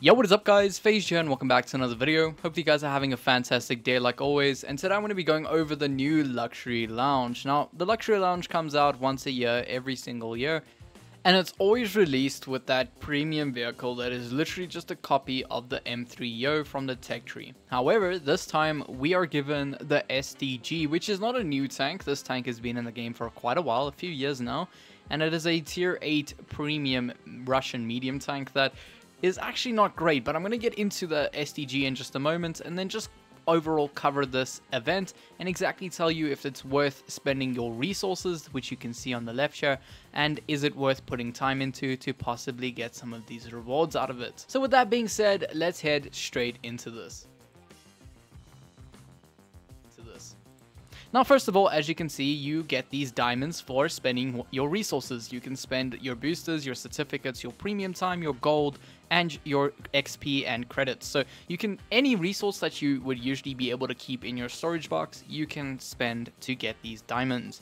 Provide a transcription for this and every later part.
Yo, what is up guys, FaZe here and welcome back to another video. Hope you guys are having a fantastic day like always, and today I'm going to be going over the new luxury lounge. Now, the luxury lounge comes out once a year, every single year, and it's always released with that premium vehicle that is literally just a copy of the M3 from the tech tree. However, this time we are given the STG, which is not a new tank. This tank has been in the game for quite a while, a few years now, and it is a tier 8 premium Russian medium tank that is actually not great, but I'm going to get into the STG in just a moment and then just overall cover this event and exactly tell you if it's worth spending your resources, which you can see on the left here, and is it worth putting time into to possibly get some of these rewards out of it. So with that being said, let's head straight into this. Now, first of all, as you can see, you get these diamonds for spending your resources. You can spend your boosters, your certificates, your premium time, your gold, and your XP and credits. So you can, any resource that you would usually be able to keep in your storage box, you can spend to get these diamonds.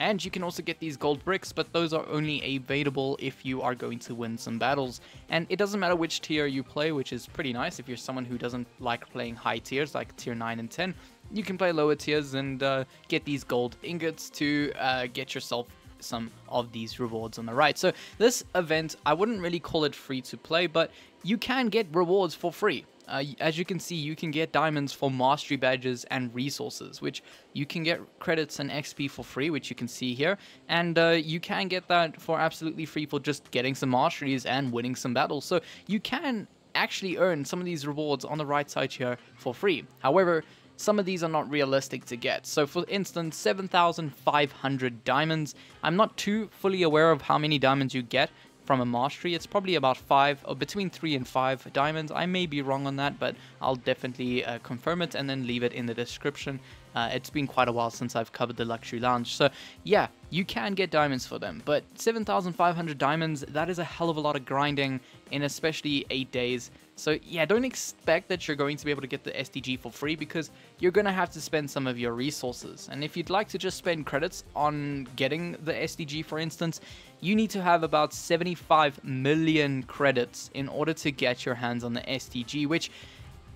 And you can also get these gold bricks, but those are only available if you are going to win some battles. And it doesn't matter which tier you play, which is pretty nice. If you're someone who doesn't like playing high tiers, like tier 9 and 10, you can play lower tiers and get these gold ingots to get yourself some of these rewards on the right. So this event, I wouldn't really call it free to play, but you can get rewards for free. As you can see, you can get diamonds for mastery badges and resources, which you can get credits and XP for free, which you can see here. And you can get that for absolutely free for just getting some masteries and winning some battles. So you can actually earn some of these rewards on the right side here for free. However, some of these are not realistic to get. So for instance, 7,500 diamonds. I'm not too fully aware of how many diamonds you get from a mastery. It's probably about 5 or between 3 and 5 diamonds. I may be wrong on that, but I'll definitely confirm it and then leave it in the description. It's been quite a while since I've covered the luxury lounge, so yeah, you can get diamonds for them, but 7,500 diamonds, that is a hell of a lot of grinding in especially 8 days. So yeah, don't expect that you're going to be able to get the STG for free, because you're going to have to spend some of your resources. And if you'd like to just spend credits on getting the STG, for instance, you need to have about 75 million credits in order to get your hands on the STG, which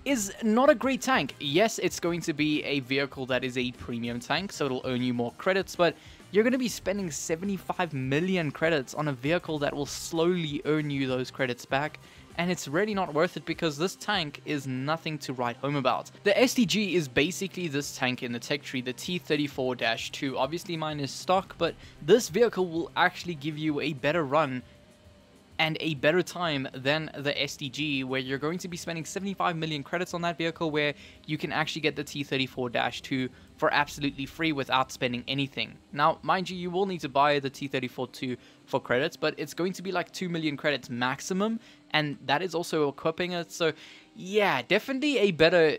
is not a great tank. Yes, it's going to be a vehicle that is a premium tank, so it'll earn you more credits, but you're going to be spending 75 million credits on a vehicle that will slowly earn you those credits back. And it's really not worth it, because this tank is nothing to write home about. The STG is basically this tank in the tech tree, the T34-2. Obviously mine is stock, but this vehicle will actually give you a better run and a better time than the STG, where you're going to be spending 75 million credits on that vehicle, where you can actually get the T34-2 for absolutely free without spending anything. Now, mind you, you will need to buy the T34-2 for credits, but it's going to be like 2 million credits maximum, and that is also equipping it. So yeah, definitely a better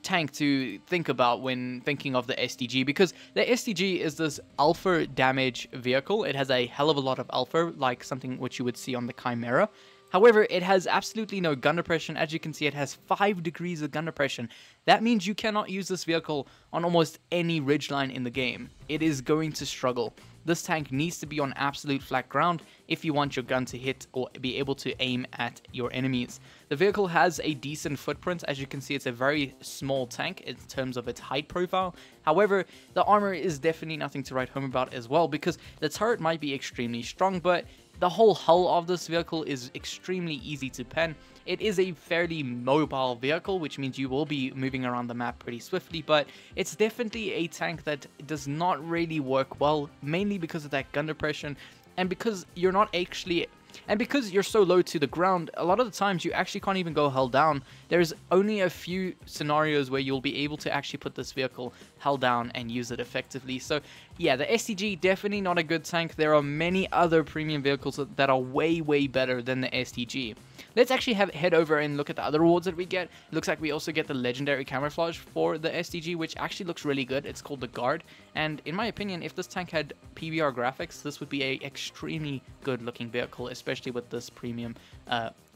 tank to think about when thinking of the STG, because the STG is this alpha damage vehicle. It has a hell of a lot of alpha, like something which you would see on the Chimera. However, it has absolutely no gun depression. As you can see, it has 5 degrees of gun depression. That means you cannot use this vehicle on almost any ridgeline in the game. It is going to struggle. This tank needs to be on absolute flat ground if you want your gun to hit or be able to aim at your enemies. The vehicle has a decent footprint. As you can see, it's a very small tank in terms of its height profile. However, the armor is definitely nothing to write home about as well, because the turret might be extremely strong, but the whole hull of this vehicle is extremely easy to pen. It is a fairly mobile vehicle, which means you will be moving around the map pretty swiftly, but it's definitely a tank that does not really work well, mainly because of that gun depression, and because you're not actually... And because you're so low to the ground, a lot of the times you actually can't even go hull down. There's only a few scenarios where you'll be able to actually put this vehicle hull down and use it effectively. So yeah, the STG, definitely not a good tank. There are many other premium vehicles that are way, way better than the STG. Let's actually head over and look at the other rewards that we get. It looks like we also get the legendary camouflage for the STG, which actually looks really good. It's called the Guard, and in my opinion, if this tank had PBR graphics, this would be a extremely good looking vehicle, especially with this premium,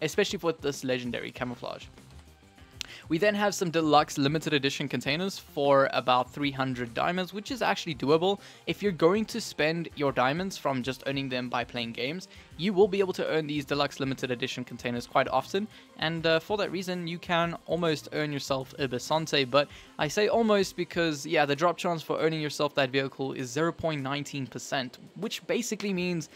especially with this legendary camouflage. We then have some deluxe limited edition containers for about 300 diamonds, which is actually doable. If you're going to spend your diamonds from just earning them by playing games, you will be able to earn these deluxe limited edition containers quite often, and for that reason you can almost earn yourself a Basante. But I say almost because, yeah, the drop chance for earning yourself that vehicle is 0.19%, which basically means,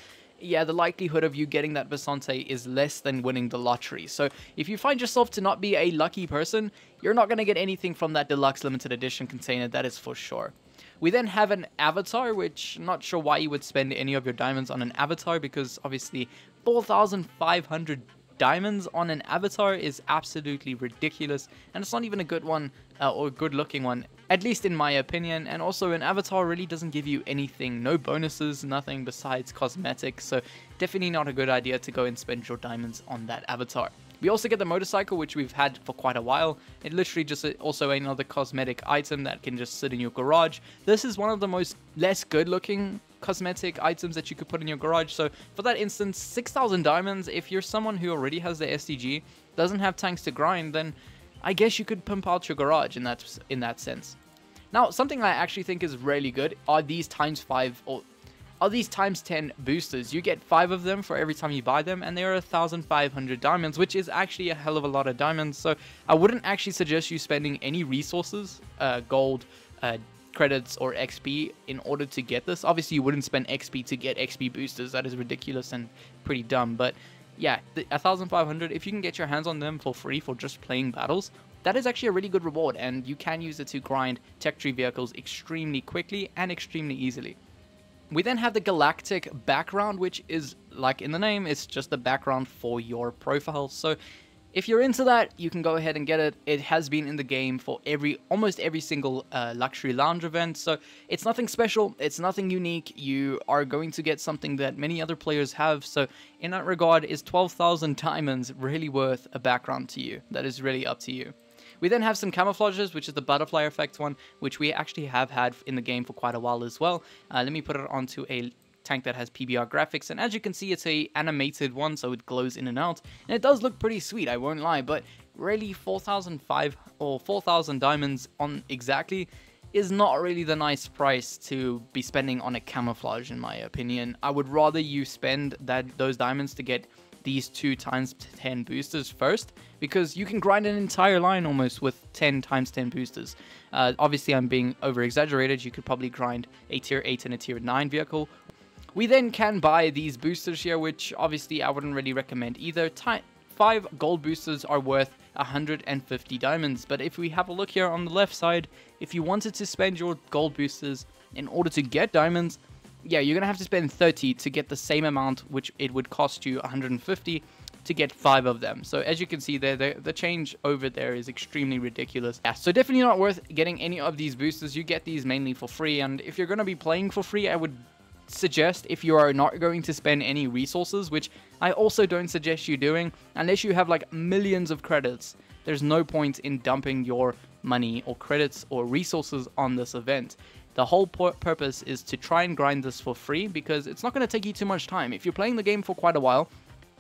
yeah, the likelihood of you getting that Basante is less than winning the lottery. So if you find yourself to not be a lucky person, you're not going to get anything from that deluxe limited edition container, that is for sure. We then have an avatar, which I'm not sure why you would spend any of your diamonds on an avatar, because obviously 4,500 diamonds on an avatar is absolutely ridiculous, and it's not even a good one or a good looking one, at least in my opinion. And also, an avatar really doesn't give you anything, no bonuses, nothing besides cosmetics, so definitely not a good idea to go and spend your diamonds on that avatar. We also get the motorcycle, which we've had for quite a while. It literally just also another cosmetic item that can just sit in your garage. This is one of the most less good looking cosmetic items that you could put in your garage. So for that instance, 6,000 diamonds, if you're someone who already has the STG, doesn't have tanks to grind, then I guess you could pimp out your garage in that sense. Now, something I actually think is really good are these times 10 boosters. You get 5 of them for every time you buy them, and they are 1,500 diamonds, which is actually a hell of a lot of diamonds. So I wouldn't actually suggest you spending any resources, gold, credits, or XP in order to get this. Obviously, you wouldn't spend XP to get XP boosters. That is ridiculous and pretty dumb. But yeah, 1,500, if you can get your hands on them for free for just playing battles, that is actually a really good reward, and you can use it to grind tech tree vehicles extremely quickly and extremely easily. We then have the galactic background, which is, like in the name, it's just the background for your profile. So if you're into that, you can go ahead and get it. It has been in the game for almost every single luxury lounge event, so it's nothing special, it's nothing unique. You are going to get something that many other players have, so in that regard, is 12,000 diamonds really worth a background to you? That is really up to you. We then have some camouflages, which is the butterfly effect one, which we actually have had in the game for quite a while as well. Let me put it onto a tank that has PBR graphics, and as you can see, it's a animated one, so it glows in and out, and it does look pretty sweet, I won't lie. But really, 4,000 diamonds on exactly is not really the nice price to be spending on a camouflage, in my opinion. I would rather you spend those diamonds to get these 2 times 10 boosters first, because you can grind an entire line almost with 10 times 10 boosters. Obviously, I'm being over exaggerated. You could probably grind a tier 8 and a tier 9 vehicle. We then can buy these boosters here, which obviously I wouldn't really recommend either. 5 gold boosters are worth 150 diamonds, but if we have a look here on the left side, if you wanted to spend your gold boosters in order to get diamonds, yeah, you're gonna have to spend 30 to get the same amount, which it would cost you 150 to get 5 of them. So as you can see there, the change over there is extremely ridiculous. Yeah, so definitely not worth getting any of these boosters. You get these mainly for free, and if you're gonna be playing for free, I would suggest, if you are not going to spend any resources, which I also don't suggest you doing, unless you have like millions of credits, there's no point in dumping your money or credits or resources on this event. The whole purpose is to try and grind this for free, because it's not going to take you too much time. If you're playing the game for quite a while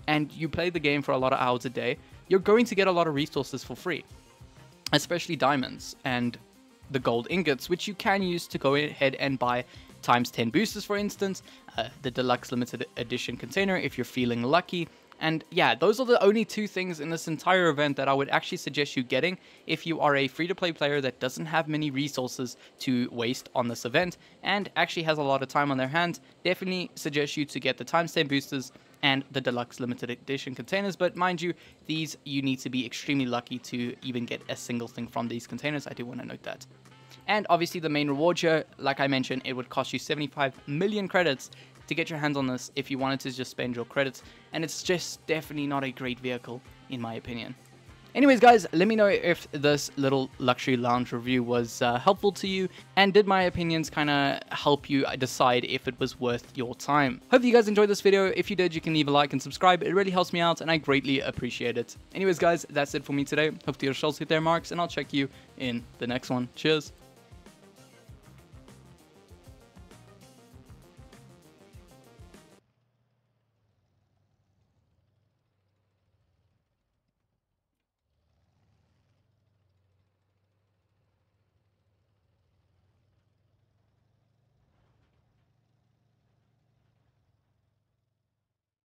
and you play the game for a lot of hours a day, you're going to get a lot of resources for free, especially diamonds and the gold ingots, which you can use to go ahead and buy times 10 boosters, for instance, the deluxe limited edition container if you're feeling lucky. And yeah, those are the only 2 things in this entire event that I would actually suggest you getting if you are a free-to-play player that doesn't have many resources to waste on this event and actually has a lot of time on their hands. Definitely suggest you to get the times 10 boosters and the deluxe limited edition containers. But mind you, these you need to be extremely lucky to even get a single thing from these containers. I do want to note that. And obviously the main reward here, like I mentioned, it would cost you 75 million credits to get your hands on this if you wanted to just spend your credits, and it's just definitely not a great vehicle in my opinion. Anyways guys, let me know if this little luxury lounge review was helpful to you, and did my opinions kind of help you decide if it was worth your time. Hope you guys enjoyed this video. If you did, you can leave a like and subscribe. It really helps me out and I greatly appreciate it. Anyways guys, that's it for me today. Hope your shells hit their marks, and I'll check you in the next one. Cheers.